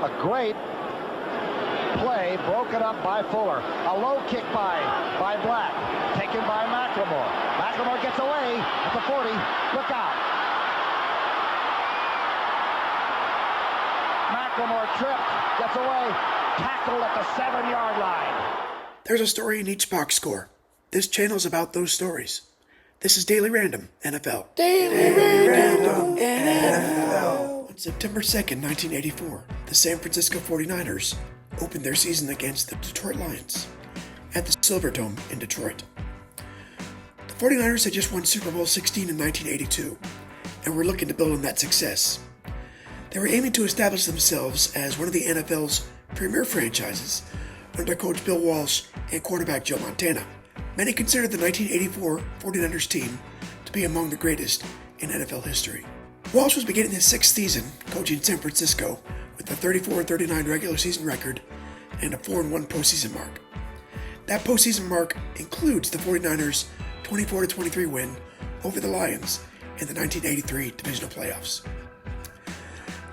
A great play, broken up by Fuller. A low kick by Black, taken by McLemore. McLemore gets away at the 40. Look out. McLemore tripped, gets away, tackled at the 7-yard line. There's a story in each box score. This channel is about those stories. This is Daily Random NFL. Daily Random NFL. On September 2nd, 1984, the San Francisco 49ers opened their season against the Detroit Lions at the Silverdome in Detroit. The 49ers had just won Super Bowl 16 in 1982 and were looking to build on that success. They were aiming to establish themselves as one of the NFL's premier franchises under coach Bill Walsh and quarterback Joe Montana. Many consider the 1984 49ers team to be among the greatest in NFL history. Walsh was beginning his 6th season coaching San Francisco with a 34-39 regular season record and a 4-1 postseason mark. That postseason mark includes the 49ers' 24-23 win over the Lions in the 1983 divisional playoffs.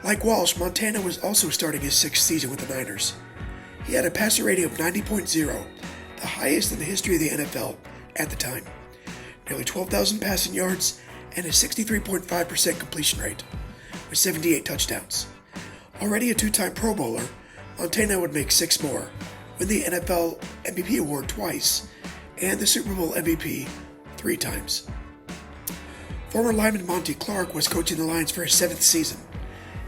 Like Walsh, Montana was also starting his 6th season with the Niners. He had a passer rating of 90.0, the highest in the history of the NFL at the time, nearly 12,000 passing yards, and a 63.5% completion rate, with 78 touchdowns. Already a 2-time Pro Bowler, Montana would make 6 more, win the NFL MVP award twice, and the Super Bowl MVP 3 times. Former lineman Monty Clark was coaching the Lions for his 7th season.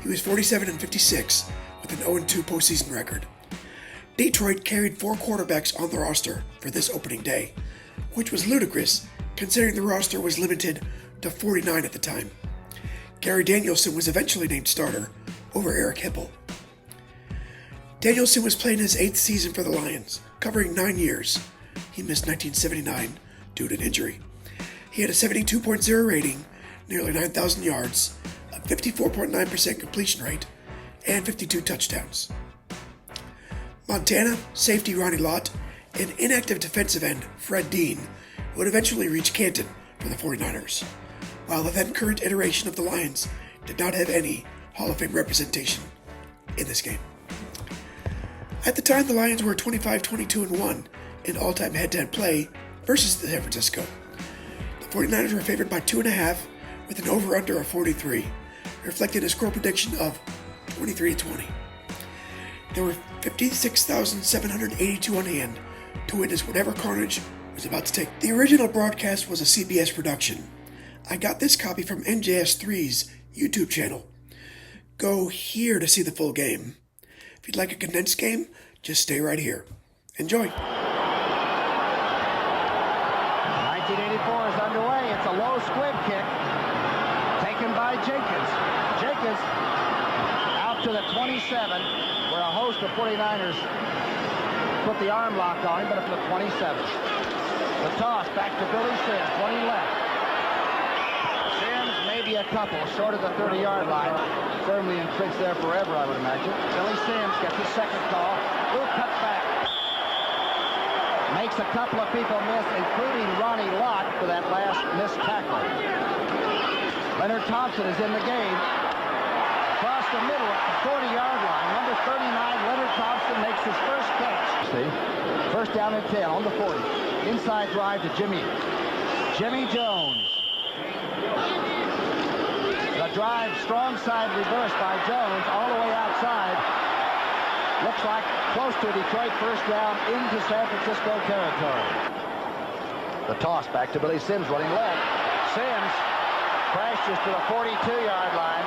He was 47-56 with an 0-2 postseason record. Detroit carried 4 quarterbacks on the roster for this opening day, which was ludicrous considering the roster was limited to 49 at the time. Gary Danielson was eventually named starter over Eric Hipple. Danielson was playing his 8th season for the Lions, covering 9 years. He missed 1979 due to an injury. He had a 72.0 rating, nearly 9,000 yards, a 54.9% completion rate, and 52 touchdowns. Montana, safety Ronnie Lott, and inactive defensive end Fred Dean would eventually reach Canton for the 49ers, while the then current iteration of the Lions did not have any Hall of Fame representation in this game. At the time, the Lions were 25-22-1 in all-time head-to-head play versus San Francisco. The 49ers were favored by 2.5 with an over-under of 43, reflecting a score prediction of 23-20. There were 56,782 on hand to witness whatever carnage was about to take. The original broadcast was a CBS production. I got this copy from NJS3's YouTube channel. Go here to see the full game. If you'd like a condensed game, just stay right here. Enjoy. 1984 is underway. It's a low squib kick taken by Jenkins. Jenkins out to the 27, where a host of 49ers put the arm lock on him, but at the 27. The toss back to Billy Sims, 20 left. Sims maybe a couple short of the 30-yard line. Firmly entrenched there forever, I would imagine. Billy Sims gets his second call. Little cut back. Makes a couple of people miss, including Ronnie Lott for that last missed tackle. Leonard Thompson is in the game. Across the middle at the 40-yard line. Number 39, Leonard Thompson makes his first catch. See? First down and 10 on the 40. Inside drive to Jimmy Jones. The drive, strong side reverse by Jones, all the way outside. Looks like close to Detroit, first down into San Francisco territory. The toss back to Billy Sims, running left. Sims crashes to the 42-yard line.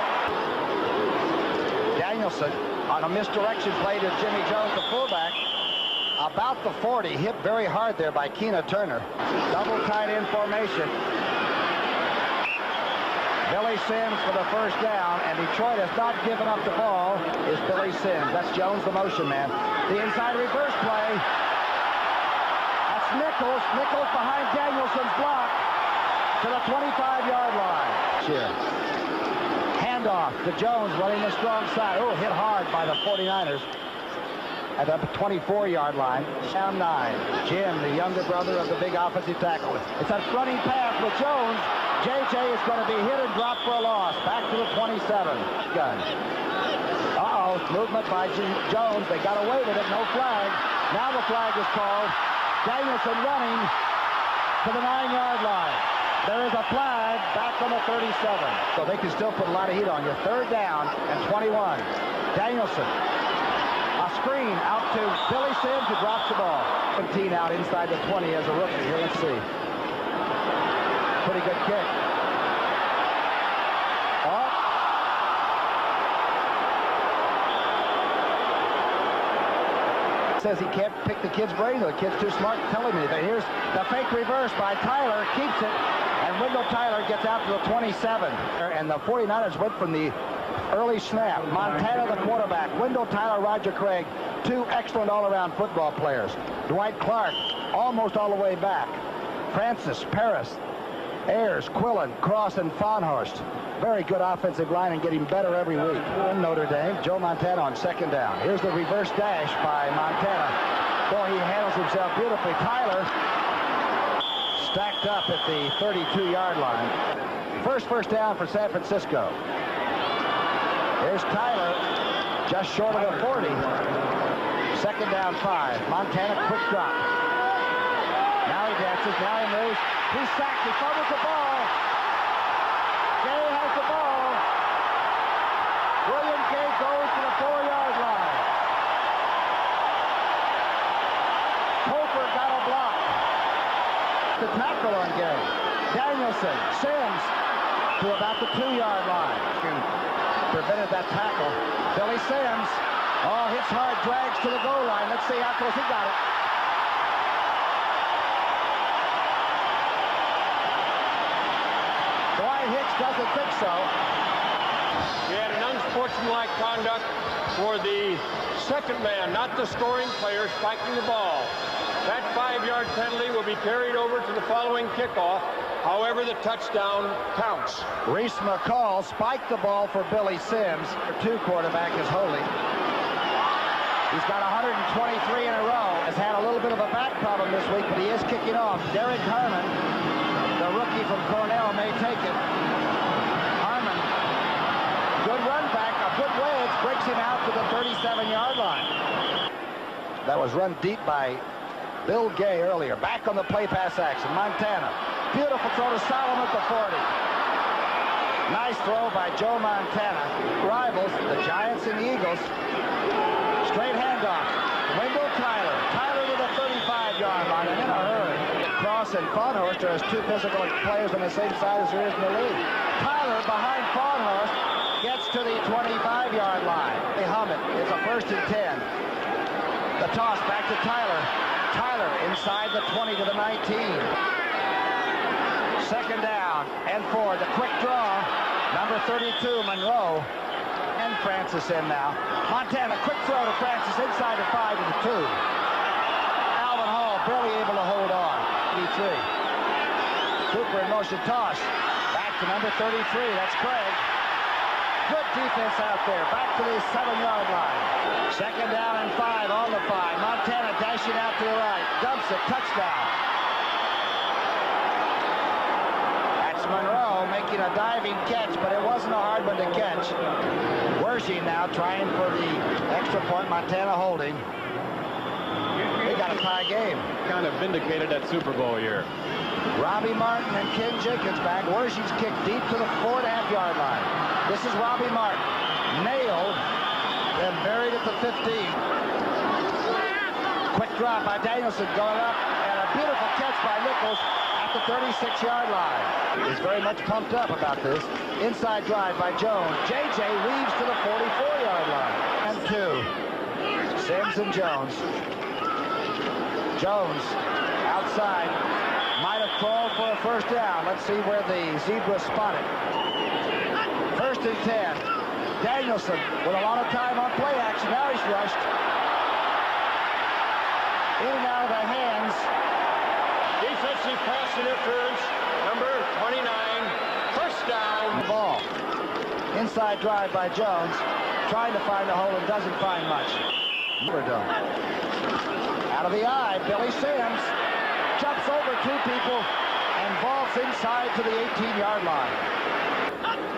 Danielson on a misdirection play to Jimmy Jones, the fullback. About the 40, hit very hard there by Keena Turner. Double tight end formation. Billy Sims for the first down, and Detroit has not given up the ball, is Billy Sims. That's Jones, the motion man. The inside reverse play. That's Nichols. Nichols behind Danielson's block to the 25-yard line. Cheer. Handoff to Jones running the strong side. Oh, hit hard by the 49ers. At the 24-yard line, down 9. Jim, the younger brother of the big offensive tackle. It's a running pass with Jones. JJ is going to be hit and dropped for a loss. Back to the 27. Gun. Uh-oh. almost. Movement by Jones. They got away with it. No flag. Now the flag is called. Danielson running to the 9-yard line. There is a flag back on the 37. So they can still put a lot of heat on you. 3rd down and 21. Danielson. A screen out to Billy Sims, who drops the ball. 17 out inside the 20 as a rookie. Here, let's see. Pretty good kick. Oh. Says he can't pick the kid's brain. The kid's too smart to tell him anything. Here's the fake reverse by Tyler. Keeps it. And Wendell Tyler gets out to the 27. And the 49ers went from the early snap. Montana, the quarterback. Wendell Tyler, Roger Craig. 2 excellent all-around football players. Dwight Clark, almost all the way back. Francis, Paris, Ayers, Quillen, Cross, and Fonhorst. Very good offensive line and getting better every week. Notre Dame, Joe Montana on 2nd down. Here's the reverse dash by Montana. Boy, he handles himself beautifully. Tyler stacked up at the 32-yard line. First down for San Francisco. Here's Tyler, just short of the 40. 2nd down, 5. Montana, quick drop. Now he dances, now he moves. He's sacked, he fumbles the ball. Gay has the ball. William Gay goes to the 4-yard line. Cofer got a block. The tackle on Gay. Danielson, Sims to about the 2-yard line. Prevented that tackle. Billy Sims. Oh, hits hard, drags to the goal line. Let's see how close he got it. Dwight Hicks doesn't think so. We had an unsportsmanlike conduct for the second man, not the scoring player, spiking the ball. That 5-yard penalty will be carried over to the following kickoff. However, the touchdown counts. Reese McCall spiked the ball for Billy Sims. The 2 quarterback is holding. He's got 123 in a row. Has had a little bit of a back problem this week, but he is kicking off. Derek Harmon, the rookie from Cornell, may take it. Harmon, good run back, a good wedge, breaks him out to the 37-yard line. That was run deep by Bill Gay earlier. Back on the play pass action. Montana. Beautiful throw to Solomon at the 40. Nice throw by Joe Montana. Rivals, the Giants and the Eagles. Straight handoff. Wendell Tyler. Tyler to the 35-yard line and in a hurry. Cross and Fonhorst are as 2 physical players on the same side as there is in the league. Tyler behind Fonhorst gets to the 25-yard line. They hum it. It's a 1st and 10. The toss back to Tyler. Tyler inside the 20 to the 19. 2nd down and 4. The quick draw. Number 32, Monroe. And Francis in now. Montana, quick throw to Francis inside the 5 to the 2. Alvin Hall barely able to hold on. 83. Cooper in motion toss. Back to number 33. That's Craig. Good defense out there. Back to the 7-yard line. 2nd down and 5 on the 5. Montana dashing out to the right. Dumps it. Touchdown. That's Monroe making a diving catch, but it wasn't a hard one to catch. Wershing now trying for the extra point. Montana holding. They got a tie game. Kind of vindicated that Super Bowl year. Robbie Martin and Ken Jenkins back. Wershing's kicked deep to the 4.5-yard line. This is Robbie Martin. Nailed, then buried at the 15. Quick drop by Danielson going up, and a beautiful catch by Nichols at the 36-yard line. He's very much pumped up about this. Inside drive by Jones. JJ weaves to the 44-yard line. And 2. Sims and Jones. Jones outside. Might have crawled for a 1st down. Let's see where the zebra spotted. 1st and 10. Danielson with a lot of time on play action. Now he's rushed. In and out of the hands. Defensive pass interference, number 29, 1st down. Ball. Inside drive by Jones. Trying to find a hole and doesn't find much. Silverdome. Out of the eye, Billy Sims jumps over 2 people and vaults inside to the 18-yard line.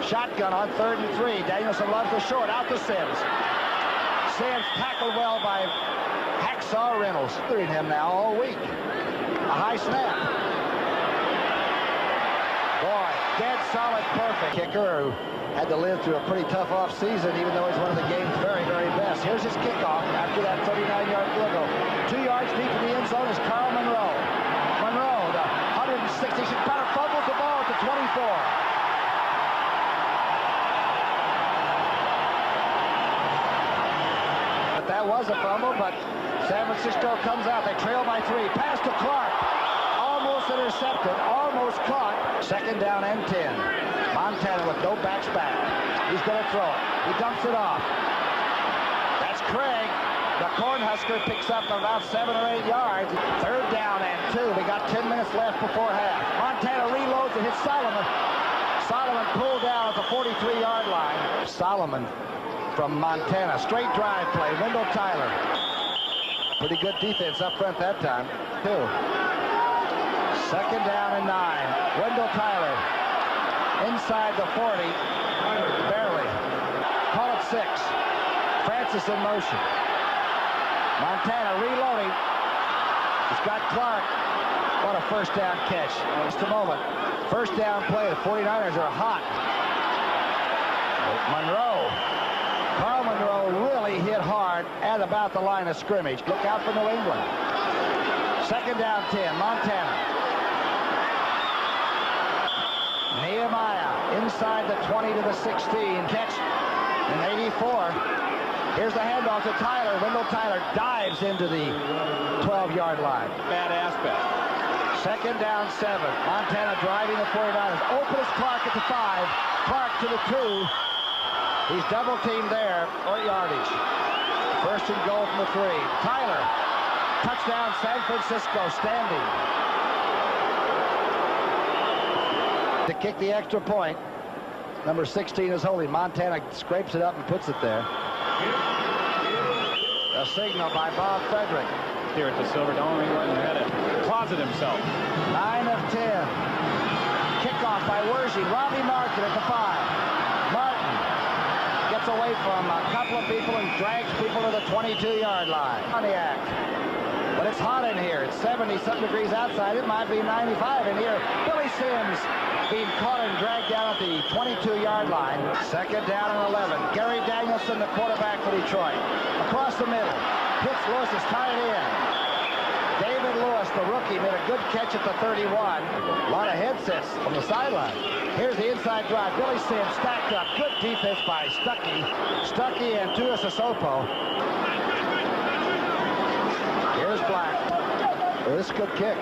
Shotgun on 3rd and 3. Danielson loves the short. Out to Sims. Sims tackled well by Hacksaw Reynolds. Doing him now all week. A high snap. Boy, dead solid, perfect kicker who had to live through a pretty tough offseason, even though he's one of the game's very, very best. Here's his kickoff after that 39-yard field goal. 2 yards deep in the end zone is Carl Monroe. Monroe, the 166-pounder, fumbles the ball at the 24. That was a fumble, but San Francisco comes out. They trail by 3. Pass to Clark. Almost intercepted. Almost caught. Second down and 10. Montana with no backs back. He's going to throw it. He dumps it off. That's Craig. The Cornhusker picks up about 7 or 8 yards. Third down and 2. We got 10 minutes left before half. Montana reloads and hits Solomon. Solomon pulled down at the 43-yard line. Solomon from Montana. Straight drive play. Wendell Tyler. Pretty good defense up front that time, too. Second down and 9. Wendell Tyler. Inside the 40. Barely. Call it 6. Francis in motion. Montana reloading. He's got Clark. What a first down catch. Just a moment. First down play. The 49ers are hot. Monroe. Carl Monroe really hit hard at about the line of scrimmage. Look out for New England. Second down 10, Montana. Nehemiah inside the 20 to the 16. Catch in 84. Here's the handoff to Tyler. Wendell Tyler dives into the 12-yard line. Bad aspect. Second down 7. Montana driving the 49ers. Opens Clark at the 5. Clark to the 2. He's double teamed there, or yardage. First and goal from the 3. Tyler, touchdown San Francisco, standing. To kick the extra point, number 16 is holding. Montana scrapes it up and puts it there. A signal by Bob Frederick. Here at the Silverdome, he went ahead and closet himself. 9 of 10. Kickoff by Wersey. Robbie Martin at the 5. Martin gets away from a couple of people and drags people to the 22-yard line. Pontiac. But it's hot in here. It's 70-something degrees outside. It might be 95 in here. Billy Sims being caught and dragged down at the 22-yard line. Second down and 11. Gary Danielson, the quarterback for Detroit. Across the middle. Hits Lewis, is tied in. David Lewis, the rookie, made a good catch at the 31. A lot of headsets from the sideline. Here's the inside drive. Billy Sims stacked up. Good defense by Stuckey. Stuckey and Tua Sosopo. Here's Black. Oh, this is a good kick.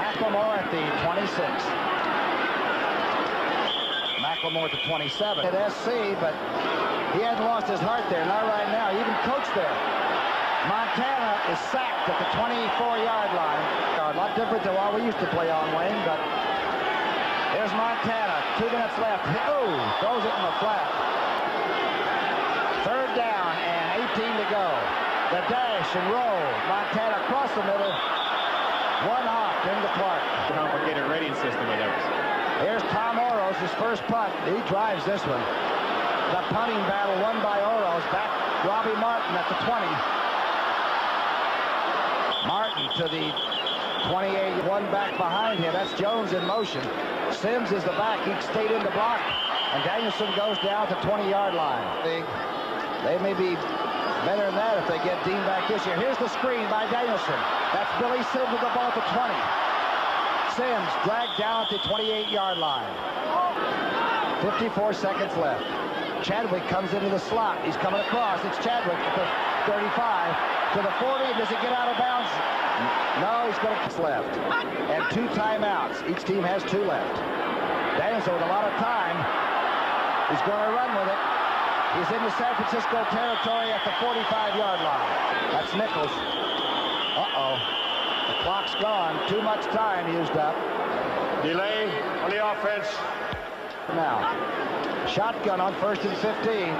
McLemore at the 26. McLemore at the 27. At SC, but he hadn't lost his heart there. Not right now. He even coached there. Montana is sacked at the 24-yard line. A lot different than what we used to play on, Wayne, but here's Montana. 2 minutes left. Oh, throws it in the flat. Third down and 18 to go. The dash and roll. Montana across the middle. One hop into Clark. Complicated rating system with theirs. Here's Tom Oros, his first punt. He drives this one. The punting battle won by Oros. Back Robbie Martin at the 20. Martin to the 28, one back behind him. That's Jones in motion. Sims is the back. He stayed in the block. And Danielson goes down to 20-yard line. They may be better than that if they get Dean back this year. Here's the screen by Danielson. That's Billy Sims with the ball at the 20. Sims dragged down at the 28-yard line. 54 seconds left. Chadwick comes into the slot. He's coming across. It's Chadwick at the 35 to the 40. Does he get out of bounds? No, he's going to left. And 2 timeouts. Each team has 2 left. Danielson with a lot of time. He's going to run with it. He's into San Francisco territory at the 45-yard line. That's Nichols. Uh-oh. The clock's gone. Too much time used up. Delay on the offense. Now, shotgun on 1st and 15.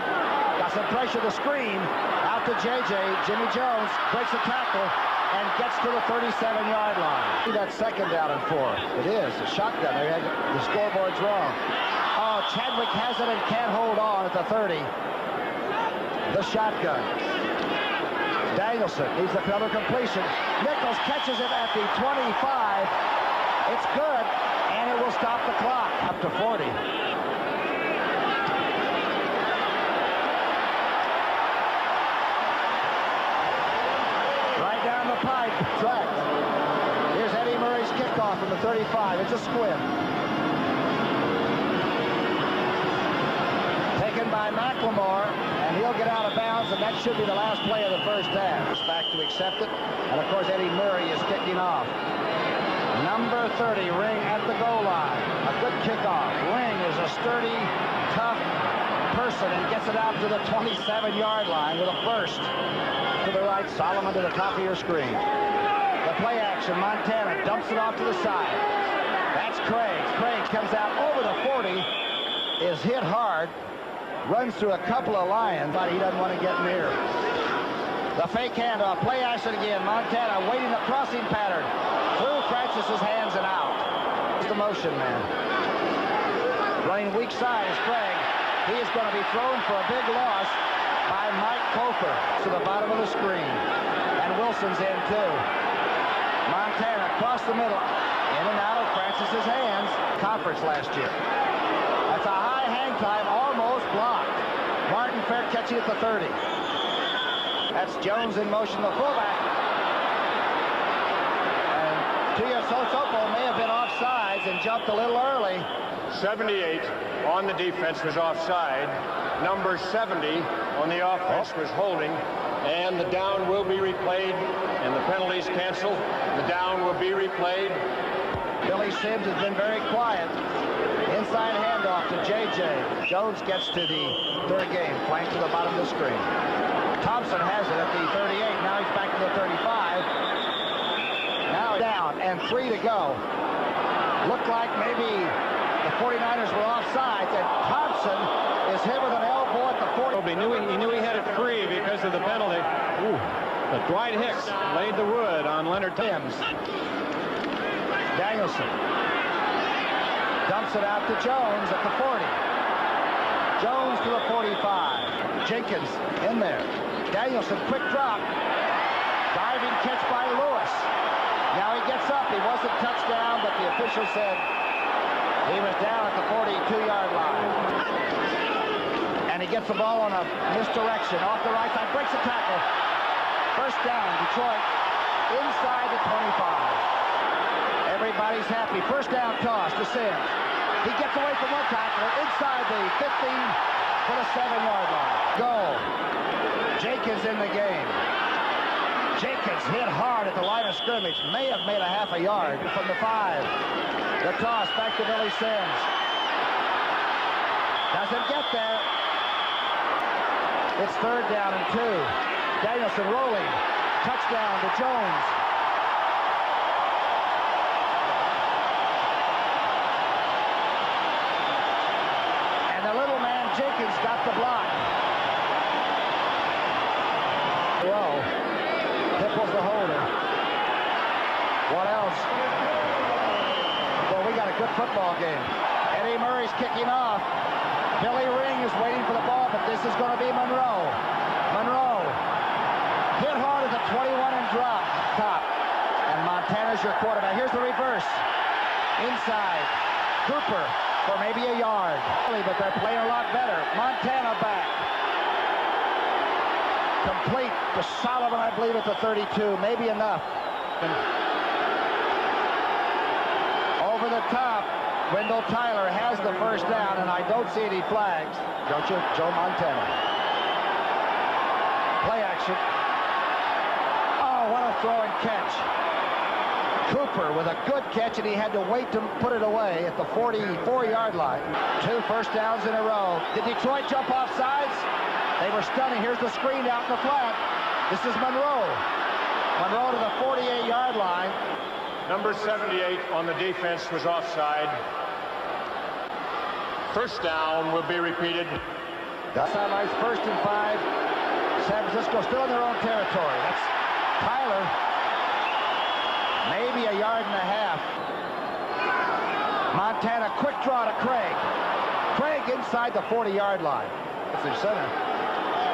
Got some pressure, the screen. Out to JJ. Jimmy Jones breaks the tackle and gets to the 37-yard line. See that second down and 4. It is a shotgun. The scoreboard's wrong. Oh, Chadwick has it and can't hold on at the 30. The shotgun. Danielson needs another completion. Nichols catches it at the 25. It's good, and it will stop the clock up to 40. Right down the pipe, tracked. Here's Eddie Murray's kickoff from the 35. It's a squib. Taken by McLemore, and he'll get out of bounds, and that should be the last play of the first half. It's back to accept it, and of course Eddie Murray is kicking off. Number 30, Ring at the goal line. A good kickoff. Ring is a sturdy, tough person and gets it out to the 27-yard line with a first. To the right, Solomon to the top of your screen. The play action, Montana dumps it off to the side. That's Craig. Craig comes out over the 40, is hit hard, runs through a couple of Lions, but he doesn't want to get near. The fake handoff, play action again. Montana waiting the crossing pattern. Through Francis's hands and out. The motion man. Running weak side is Craig. He is going to be thrown for a big loss by Mike Cofer to the bottom of the screen. And Wilson's in too. Montana across the middle. In and out of Francis's hands. Conference last year. That's a high hang time, almost blocked. Martin Fair catching at the 30. That's Jones in motion, the fullback. And Tia Sosopo may have been offsides and jumped a little early. 78 on the defense was offside. Number 70 on the offense was holding. And the down will be replayed. And the penalties canceled. The down will be replayed. Billy Sims has been very quiet. Inside handoff to J.J. Jones gets to the third game, flank to the bottom of the screen. Thompson has it at the 38. Now he's back to the 35. Now down and 3 to go. Looked like maybe the 49ers were offsides, and Thompson is hit with an elbow at the 40. He knew he had it free because of the penalty. Ooh. But Dwight Hicks laid the wood on Leonard Timms. Danielson dumps it out to Jones at the 40. Jones to the 45. Jenkins in there. Danielson, quick drop. Diving catch by Lewis. Now he gets up. He wasn't touched down, but the official said he was down at the 42-yard line. And he gets the ball on a misdirection. Off the right side, breaks the tackle. First down, Detroit, inside the 25. Everybody's happy. First down toss to Sims. He gets away from one tackler inside the 15 for the 7-yard line. Goal. Jenkins in the game. Jenkins hit hard at the line of scrimmage. May have made a half a yard from the 5. The toss back to Billy Sims. Doesn't get there. It's third down and 2. Danielson rolling. Touchdown to Jones. And the little man Jenkins got the block. Well, Hipple's the holder. What else? Well, we got a good football game. Eddie Murray's kicking off. Billy Ring is waiting for the ball, but this is going to be Monroe. Monroe hit hard at the 21 and drop. Top. And Montana's your quarterback. Here's the reverse. Inside. Cooper for maybe a yard. But they're playing a lot better. Montana back. Complete to Solomon, I believe, at the 32. Maybe enough. Over the top, Wendell Tyler has the first down, and I don't see any flags. Don't you, Joe Montana? Play action. Oh, what a throw and catch. Cooper with a good catch, and he had to wait to put it away at the 44-yard line. 2 first downs in a row. Did Detroit jump off sides? They were stunning. Here's the screen out in the flat. This is Monroe. Monroe to the 48-yard line. Number 78 on the defense was offside. First down will be repeated. Sidelines, 1st and 5. San Francisco still in their own territory. That's Tyler. Maybe a yard and a half. Montana, quick draw to Craig. Craig inside the 40-yard line. That's their center.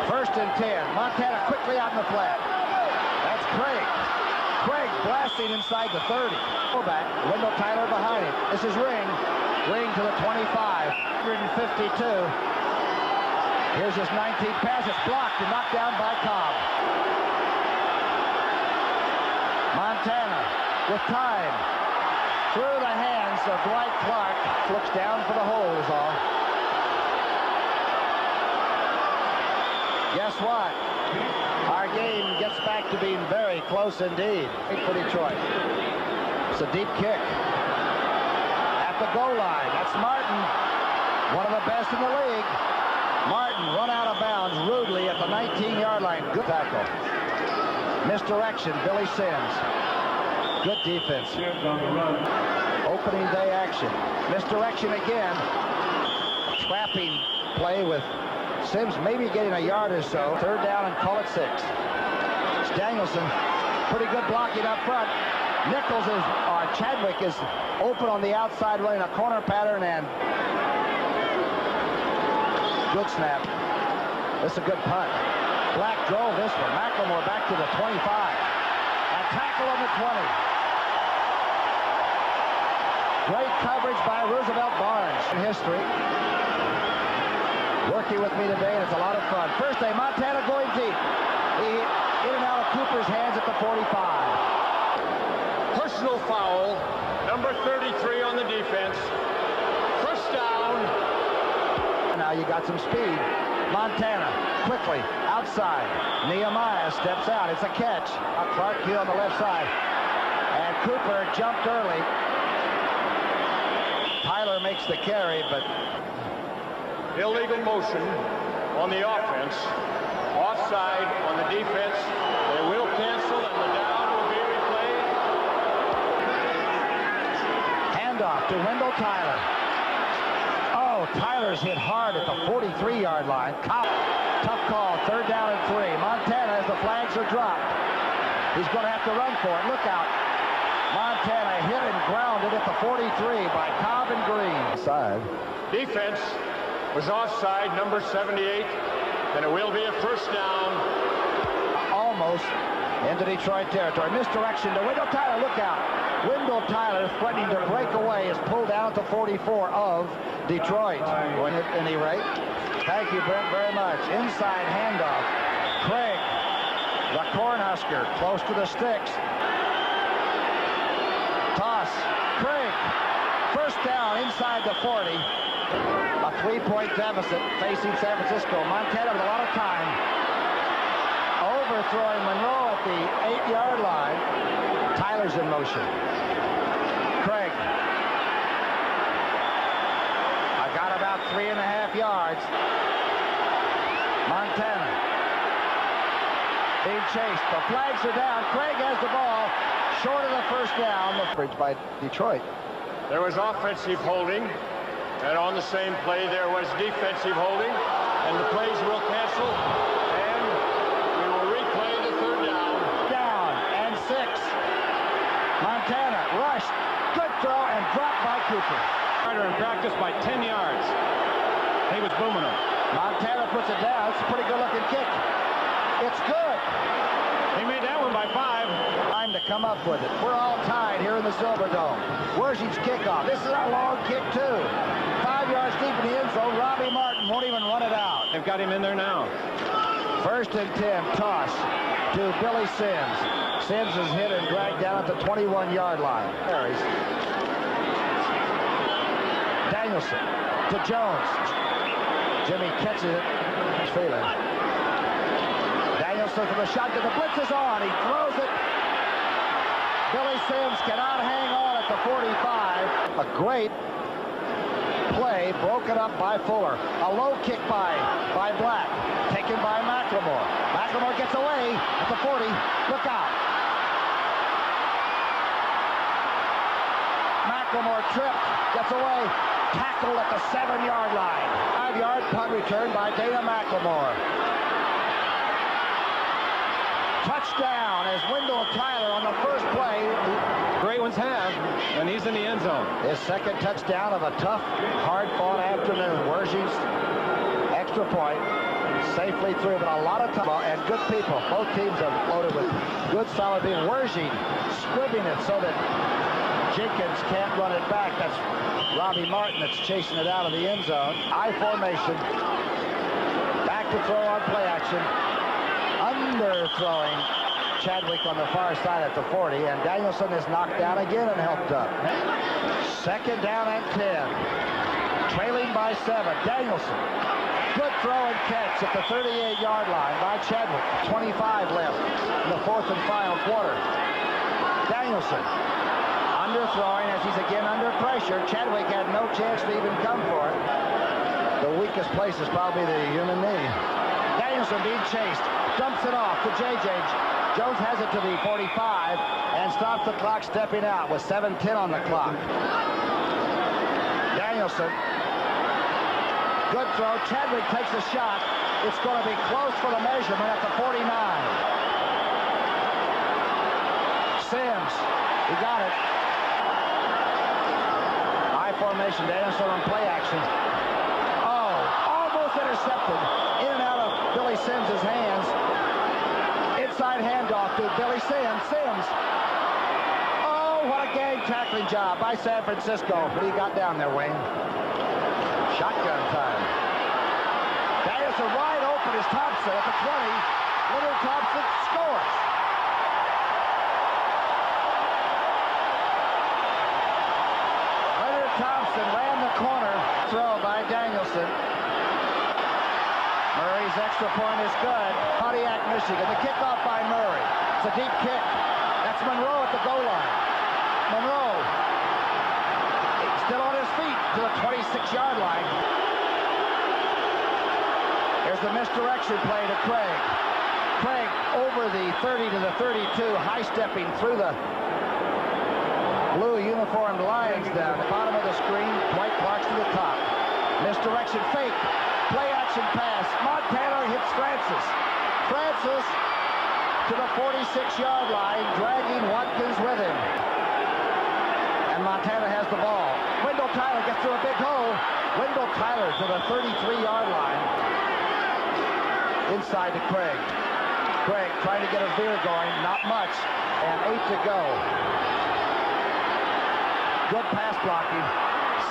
First and 10. Montana quickly out in the flat. That's Craig. Craig blasting inside the 30. Back. Wendell Tyler behind him. This is Ring. Ring to the 25. 152. Here's his 19th pass. It's blocked and knocked down by Cobb. Montana with time. Through the hands of Dwight Clark. Looks down for the hole is all. Guess what? Our game gets back to being very close indeed. For Detroit. It's a deep kick. At the goal line. That's Martin. One of the best in the league. Martin run out of bounds rudely at the 19-yard line. Good tackle. Misdirection. Billy Sims. Good defense. Opening day action. Misdirection again. Trapping play with Sims maybe getting a yard or so. Third down and call it 6. It's Danielson. Pretty good blocking up front. Nichols is, Chadwick is open on the outside running a corner pattern and good snap. This is a good punt. Black drove this one. McLemore back to the 25. A tackle on the 20. Great coverage by Roosevelt Barnes in history. Working with me today, and it's a lot of fun. First day, Montana going deep. In and out of Cooper's hands at the 45. Personal foul, number 33 on the defense. First down. Now you got some speed. Montana, quickly, outside. Nehemiah steps out. It's a catch. Clark Hill on the left side. And Cooper jumped early. Tyler makes the carry, but Illegal motion on the offense. Offside on the defense. They will cancel and the down will be replayed. Handoff to Wendell Tyler. Oh, Tyler's hit hard at the 43-yard line. Tough call. Third down and 3. Montana as the flags are dropped. He's going to have to run for it. Look out. Montana hit and grounded at the 43 by Cobb and Green. Side. Defense was offside, number 78, and it will be a first down. Almost into Detroit territory. Misdirection to Wendell Tyler. Look out. Wendell Tyler threatening to break away is pulled down at the 44 of Detroit. At any rate. Thank you, Brent, very much. Inside handoff. Craig, the Cornhusker, close to the sticks. Toss. Craig. First down inside the 40. A 3-point deficit facing San Francisco. Montana with a lot of time. Overthrowing Monroe at the 8-yard line. Tyler's in motion. Craig. I got about 3.5 yards. Montana. Being chased. The flags are down. Craig has the ball. Short of the first down. The bridge by Detroit. There was offensive holding. And on the same play, there was defensive holding, and the plays will cancel, and we will replay the third down. Down, and 6. Montana rushed, good throw, and dropped by Cooper. Carter in practice by 10 yards. He was booming him. Montana puts it down. It's a pretty good-looking kick. It's good. He made that one by 5. Time to come up with it. We're all tied here in the Silverdome. Where's kickoff? This is a long kick, too. 5 yards deep in the end zone. Robbie Martin won't even run it out. They've got him in there now. First and 10. Toss to Billy Sims. Sims is hit and dragged down at the 21-yard line. Carries. Danielson to Jones. Jimmy catches it. He's feeling. Danielson for the shotgun. The blitz is on. He throws it. Billy Sims cannot hang on at the 45. A great play broken up by Fuller. A low kick by Black. Taken by McLemore. McLemore gets away at the 40. Look out. McLemore tripped. Gets away. Tackled at the 7-yard line. 5-yard punt return by Dana McLemore. Touchdown as Wendell Tyler on the first play. Great ones have, and he's in the end zone. His second touchdown of a tough, hard-fought afternoon. Wersching's extra point. Safely through, but a lot of time and good people. Both teams are loaded with good, solid people. Wersing squibbing it so that Jenkins can't run it back. That's Robbie Martin that's chasing it out of the end zone. I formation. Back to throw on play action. Underthrowing Chadwick on the far side at the 40, and Danielson is knocked down again and helped up. Second down and 10. Trailing by 7. Danielson. Good throw and catch at the 38-yard line by Chadwick. 25 left in the fourth and final quarter. Danielson underthrowing as he's again under pressure. Chadwick had no chance to even come for it. The weakest place is probably the human knee. Danielson being chased. Dumps it off to J.J. Jones has it to the 45 and stops the clock stepping out with 7:10 on the clock. Danielson. Good throw. Chadwick takes a shot. It's going to be close for the measurement at the 49. Sims. He got it. High formation. Danielson on play action. Oh, almost intercepted. In and out of Billy Sims' hands. Inside handoff to Billy Sims. Sims. Oh, what a gang tackling job by San Francisco. But he got down there, Wayne. Shotgun time. Danielson wide open is Thompson at the 20. Little Thompson scores. Leonard Thompson ran the corner. Throw by Danielson. Murray's extra point is good. Pontiac, Michigan. The kickoff by Murray. It's a deep kick. That's Monroe at the goal line. Monroe. Still on his feet to the 26-yard line. There's the misdirection play to Craig. Craig over the 30 to the 32, high-stepping through the blue uniformed Lions down the bottom of the screen. Dwight Clark's to the top. Misdirection fake. Play action pass. Montana hits Francis. Francis to the 46-yard line, dragging Watkins with him. And Montana has the ball. Wendell Tyler gets through a big hole. Wendell Tyler to the 33-yard line. Inside to Craig. Craig trying to get a veer going. Not much. And 8 to go. Good pass blocking.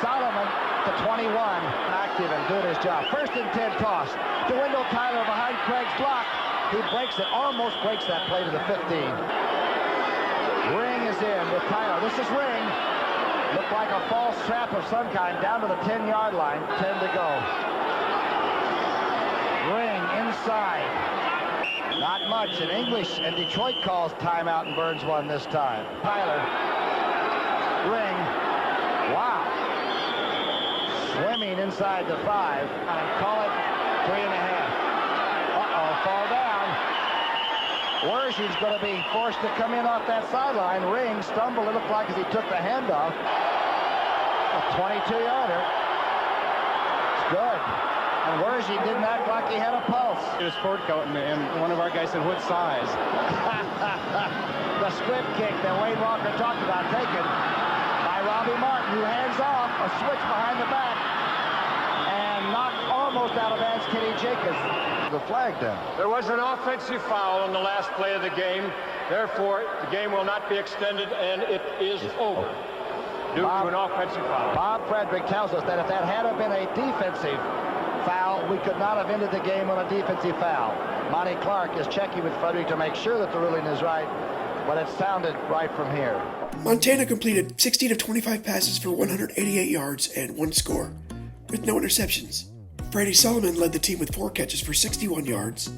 Solomon to 21. Active and doing his job. First and 10 toss to Wendell Tyler behind Craig's block. He breaks it. Almost breaks that play to the 15. Ring is in with Tyler. This is Ring. Looked like a false trap of some kind down to the 10-yard line. 10 to go. Ring inside. Not much. And English and Detroit calls timeout and Burns one this time. Tyler. Ring. Wow. Swimming inside the 5. And call it 3.5. Uh-oh, fall down. Wersing's going to be forced to come in off that sideline. Ring stumbled, it looked like, as he took the handoff. A 22-yarder. It's good. And Wersing didn't act like he had a pulse. It was sport coat, and one of our guys said, what size? The squib kick that Wayne Walker talked about taken by Robbie Martin, who hands off a switch behind the back and knocked almost out of bounds Kenny Jacobs. The flag down. There was an offensive foul on the last play of the game. Therefore, the game will not be extended, and it is over due to an offensive foul. Bob Frederick tells us that if that had been a defensive foul, we could not have ended the game on a defensive foul. Monty Clark is checking with Frederick to make sure that the ruling is right, but it sounded right from here. Montana completed 16 of 25 passes for 188 yards and 1 score, with no interceptions. Brady Solomon led the team with 4 catches for 61 yards,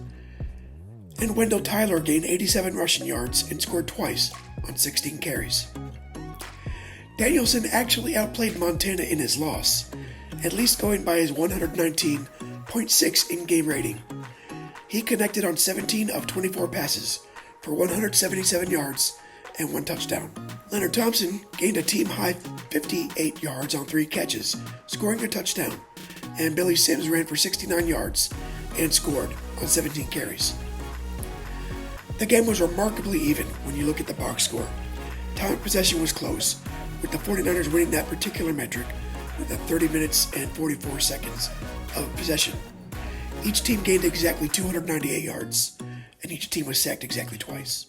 and Wendell Tyler gained 87 rushing yards and scored twice on 16 carries. Danielson actually outplayed Montana in his loss, at least going by his 119.6 in-game rating. He connected on 17 of 24 passes for 177 yards and 1 touchdown. Leonard Thompson gained a team-high 58 yards on 3 catches, scoring a touchdown, and Billy Sims ran for 69 yards and scored on 17 carries. The game was remarkably even when you look at the box score. Time of possession was close, with the 49ers winning that particular metric with 30 minutes and 44 seconds of possession. Each team gained exactly 298 yards, and each team was sacked exactly twice.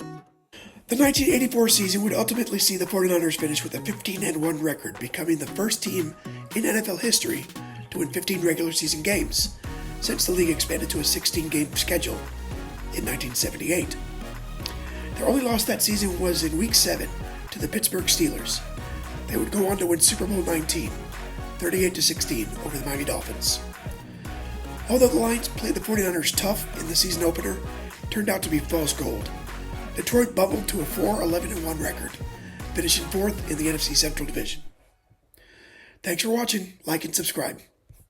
The 1984 season would ultimately see the 49ers finish with a 15-1 record, becoming the first team in NFL history to win 15 regular season games since the league expanded to a 16-game schedule in 1978. Their only loss that season was in Week 7 to the Pittsburgh Steelers. They would go on to win Super Bowl 19, 38-16 over the Miami Dolphins. Although the Lions played the 49ers tough in the season opener, it turned out to be false gold. Detroit bubbled to a 4-11-1 record, finishing 4th in the NFC Central Division. Thanks for watching, like and subscribe.